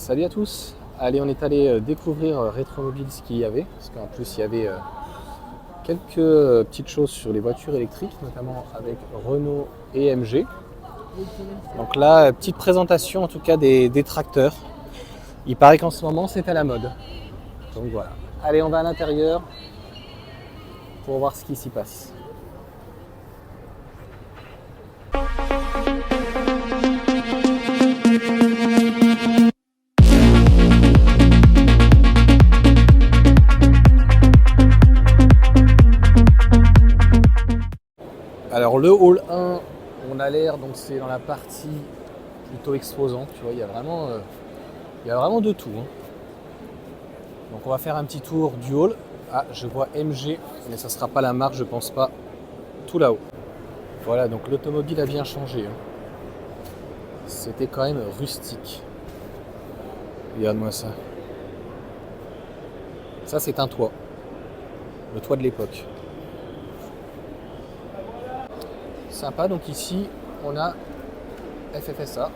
Salut à tous. Allez, on est allé découvrir Rétromobile ce qu'il y avait, parce qu'en plus il y avait quelques petites choses sur les voitures électriques, notamment avec Renault et MG. Donc là, petite présentation en tout cas des tracteurs. Il paraît qu'en ce moment c'est à la mode. Donc voilà. Allez, on va à l'intérieur pour voir ce qui s'y passe. Alors le hall 1, on a l'air, donc c'est dans la partie plutôt exposante, tu vois, il y a vraiment de tout. Donc on va faire un petit tour du hall. Ah, je vois MG, mais ça ne sera pas la marque, je pense pas, tout là-haut. Voilà, donc l'automobile a bien changé. C'était quand même rustique. Regarde-moi ça. Ça c'est un toit. Le toit de l'époque. Sympa, donc ici on a FFSA.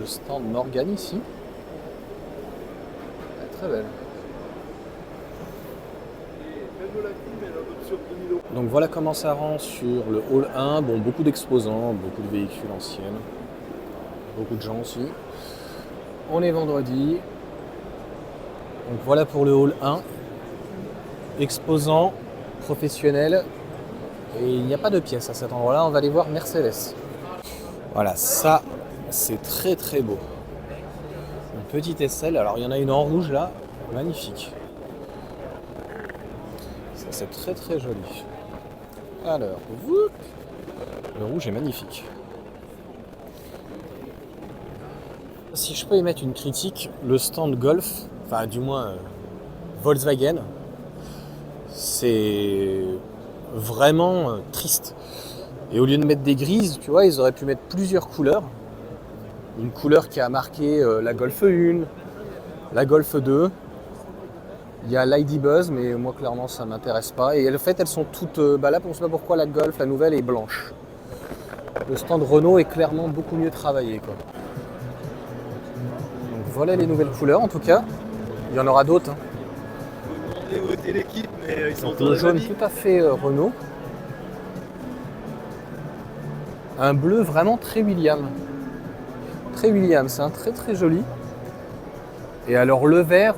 Le stand Morgan ici. Très belle. Donc voilà comment ça rend sur le hall 1. Bon, beaucoup d'exposants, beaucoup de véhicules anciens, beaucoup de gens aussi. On est vendredi. Donc voilà pour le hall 1. Exposant, professionnel. Et il n'y a pas de pièces à cet endroit-là. On va aller voir Mercedes. Voilà, ça c'est très très beau. Une petite aisselle. Alors il y en a une en rouge là. Magnifique. Ça c'est très très joli. Alors, le rouge est magnifique. Si je peux y mettre une critique, le stand Golf, enfin du moins Volkswagen, c'est vraiment triste. Et au lieu de mettre des grises, tu vois, ils auraient pu mettre plusieurs couleurs. Une couleur qui a marqué la Golf 1, la Golf 2. Il y a l'ID Buzz, mais moi clairement ça m'intéresse pas. Et en fait elles sont toutes, là on ne sait pas pourquoi la Golf, la nouvelle est blanche. Le stand Renault est clairement beaucoup mieux travaillé, quoi. Donc voilà les nouvelles couleurs en tout cas. Il y en aura d'autres. J'ai voté l'équipe, mais ils sont Donc, le jaune tout à fait Renault. Un bleu vraiment très Williams. Très Williams, hein, très très joli. Et alors le vert,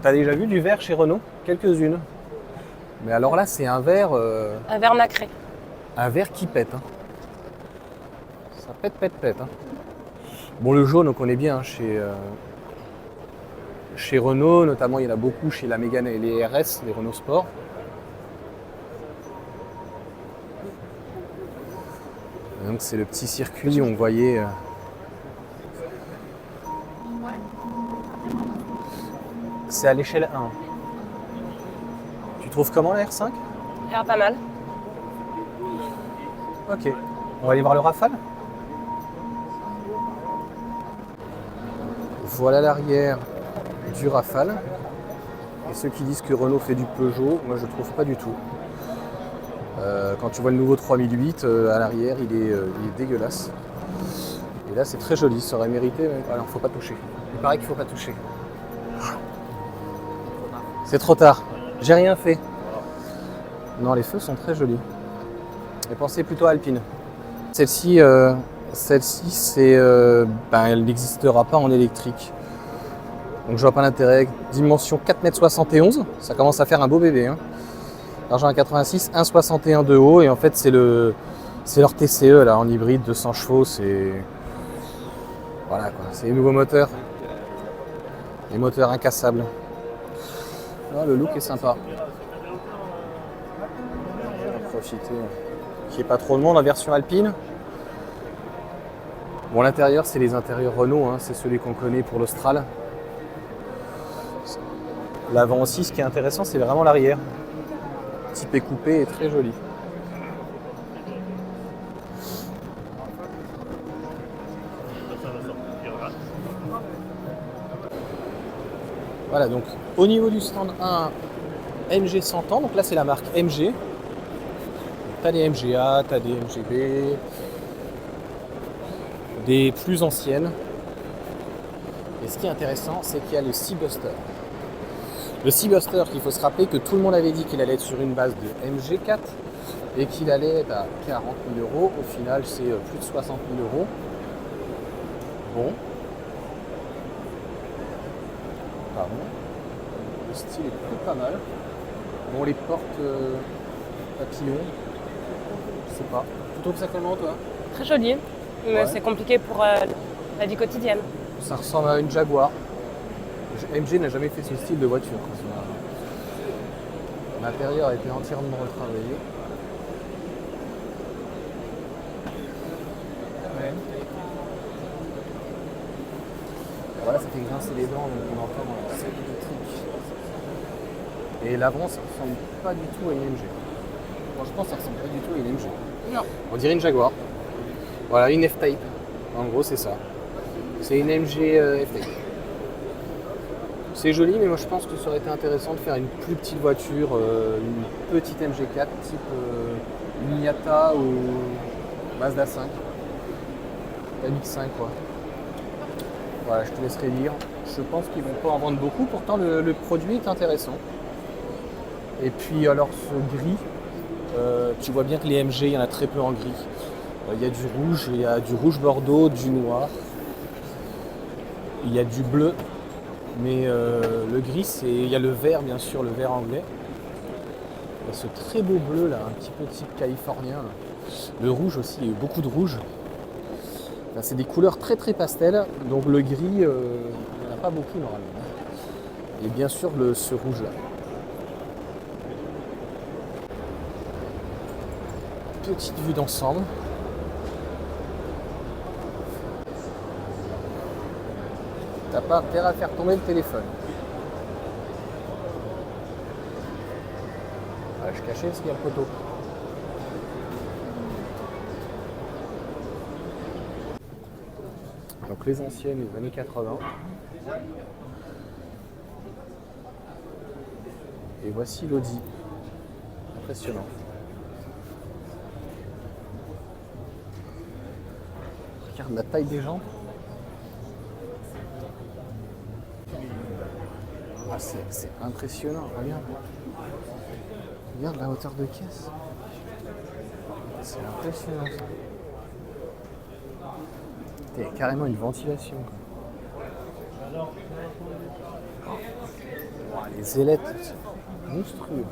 t'as déjà vu du vert chez Renault? Quelques-unes. Mais alors là c'est un vert... Un vert nacré. Un vert qui pète. Ça pète. Bon, le jaune on connaît bien chez Renault, notamment il y en a beaucoup chez la Mégane et les RS, les Renault Sport. Et donc c'est le petit circuit où on voyait... C'est à l'échelle 1. Tu trouves comment la R5? Ah, pas mal. Ok. On va aller voir le Rafale. Voilà l'arrière du Rafale. Et ceux qui disent que Renault fait du Peugeot, moi je trouve pas du tout. Quand tu vois le nouveau 3008 à l'arrière, il est dégueulasse. Et là c'est très joli, ça aurait mérité. Mais... Alors faut pas toucher. Il paraît qu'il faut pas toucher. C'est trop tard. J'ai rien fait. Non, les feux sont très jolis. Et pensez plutôt à Alpine. Celle-ci, c'est, elle n'existera pas en électrique. Donc je vois pas l'intérêt. Dimension 4,71 m, ça commence à faire un beau bébé. L'argent à 86, 1,61 de haut. Et en fait, c'est leur TCE là, en hybride, 200 chevaux. C'est voilà quoi. C'est les nouveaux moteurs. Les moteurs incassables. Ah, le look est sympa. On va profiter qu'il n'y ait pas trop de monde en version alpine. Bon, l'intérieur, c'est les intérieurs Renault, c'est celui qu'on connaît pour l'Austral. L'avant aussi, ce qui est intéressant, c'est vraiment l'arrière. Typé coupé et très joli. Voilà, donc Au niveau du stand 1, MG 100 ans, donc là c'est la marque MG. T'as des MGA, t'as des MGB, des plus anciennes. Et ce qui est intéressant, c'est qu'il y a le Seabuster. Le Seabuster, qu'il faut se rappeler que tout le monde avait dit qu'il allait être sur une base de MG4 et qu'il allait être à 40 000 euros. Au final, c'est plus de 60 000 euros. Bon. Pardon. Le style est plutôt pas mal. Bon, les portes papillons, je sais pas. Tu trouves ça comment, toi? Très joli, mais Ouais. c'est compliqué pour la vie quotidienne. Ça ressemble à une Jaguar. MG n'a jamais fait ce style de voiture. L'intérieur a été entièrement retravaillé. Ouais. Voilà, ça fait grincer les dents, donc on entend dans la scène électrique. Et l'avant, ça ressemble pas du tout à une MG. Franchement, ça ressemble pas du tout à une MG. Non. On dirait une Jaguar. Voilà, une F-Type. En gros, c'est ça. C'est une MG F-Type. C'est joli, mais moi je pense que ça aurait été intéressant de faire une plus petite voiture, une petite MG4 type Miata ou Mazda 5. MX5 quoi. Voilà, je te laisserai lire. Je pense qu'ils vont pas en vendre beaucoup, pourtant le produit est intéressant. Et puis alors ce gris, tu vois bien que les MG, il y en a très peu en gris. Il y a du rouge, il y a du rouge bordeaux, du noir. Il y a du bleu. Mais le gris, il y a le vert, bien sûr, le vert anglais. Il y a ce très beau bleu, là, un petit peu type californien. Là. Le rouge aussi, il y a eu beaucoup de rouge. Enfin, c'est des couleurs très très pastel, donc le gris, il n'y en a pas beaucoup normalement. Et bien sûr, ce rouge-là. Petite vue d'ensemble. T'as pas intérêt à faire tomber le téléphone. Voilà, je cachais parce qu'il y a le poteau. Donc les anciennes, les années 80. Et voici l'Audi. Impressionnant. Regarde la taille des jambes. Ah, c'est impressionnant, regarde. Regarde la hauteur de caisse. C'est impressionnant ça. Il y a carrément une ventilation. Oh, les ailettes, c'est monstrueux.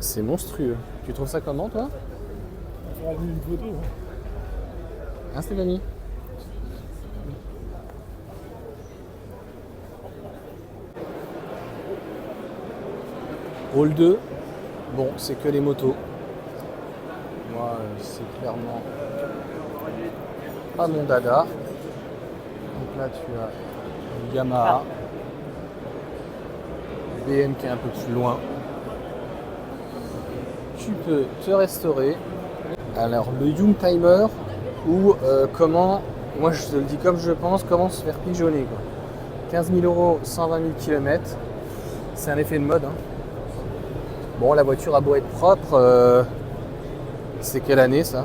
C'est monstrueux. Tu trouves ça comment toi? On a vu une photo. Hein Stéphanie? Rôle 2, bon, c'est que les motos. Moi, c'est clairement pas mon dada. Donc là, tu as une Yamaha, BM qui est un peu plus loin. Tu peux te restaurer. Alors, le Youngtimer ou comment, moi je te le dis comme je pense, comment se faire pigeonner. Quoi. 15 000 euros, 120 000 km, c'est un effet de mode. Hein. Bon, la voiture a beau être propre, c'est quelle année ça?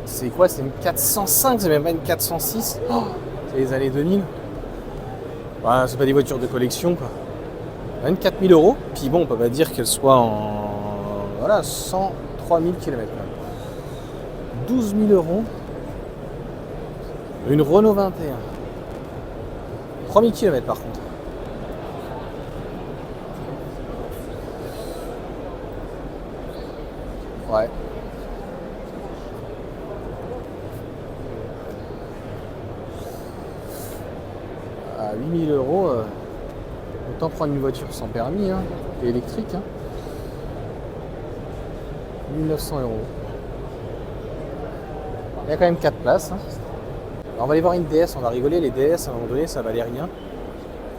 C'est quoi? C'est une 405, c'est même pas une 406. Oh, c'est les années 2000. Bah, c'est pas des voitures de collection quoi. 24 000 euros, puis bon, on peut pas dire qu'elle soit en voilà, 103 000 km. 12 000 euros. Une Renault 21. 3 000 km par contre. Ouais. À 8 000 euros, autant prendre une voiture sans permis, hein, et électrique. Hein. 1 900 euros. Il y a quand même 4 places. Hein. Alors on va aller voir une DS, on va rigoler. Les DS, à un moment donné, ça valait rien.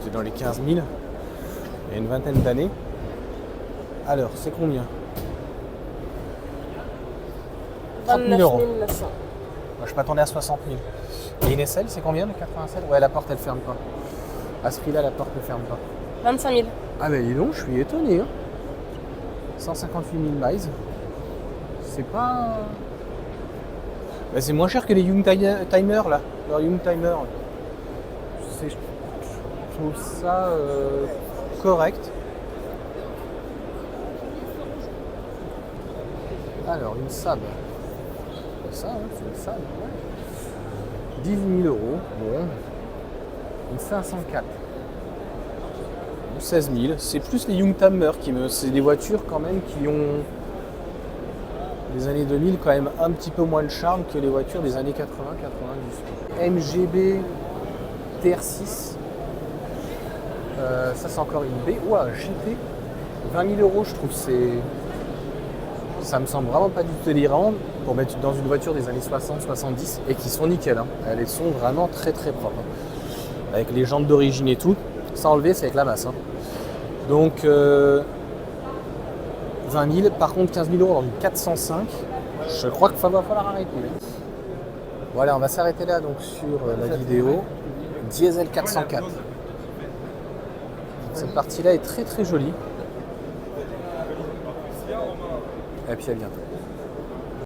C'est dans les 15 000. Il y a une vingtaine d'années. Alors, c'est combien? 30 000 euros. 900. Moi, je m'attendais à 60 000. Et une SL, c'est combien le 87? Ouais, la porte elle ferme pas. À ce prix-là, la porte ne ferme pas. 25 000. Ah ben dis donc, je suis étonné. Hein. 158 000 miles. C'est pas... Ben, c'est moins cher que les Youngtimer là. Leur Youngtimer. Je trouve ça correct. Alors, une Saab. C'est ça, hein, c'est une Saab. Ouais. 18 000 €. Bon. Une 504. 16 000. C'est plus les Youngtimer qui me... C'est des voitures quand même qui ont des années 2000 quand même un petit peu moins de charme que les voitures des années 80-90. MGB TR6. Ça c'est encore une B. Ouah, GT. 20 000 €, je trouve c'est... Ça me semble vraiment pas du tout délirant pour mettre dans une voiture des années 60-70 et qui sont nickel. Hein. Elles sont vraiment très très propres. Hein. Avec les jantes d'origine et tout. Sans enlever, c'est avec la masse. Hein. Donc 20 000. Par contre 15 000 € dans une 405. Je crois qu'il va falloir arrêter. Voilà, on va s'arrêter là donc sur la vidéo. Diesel 404. Cette partie-là est très très jolie. Et puis à bientôt.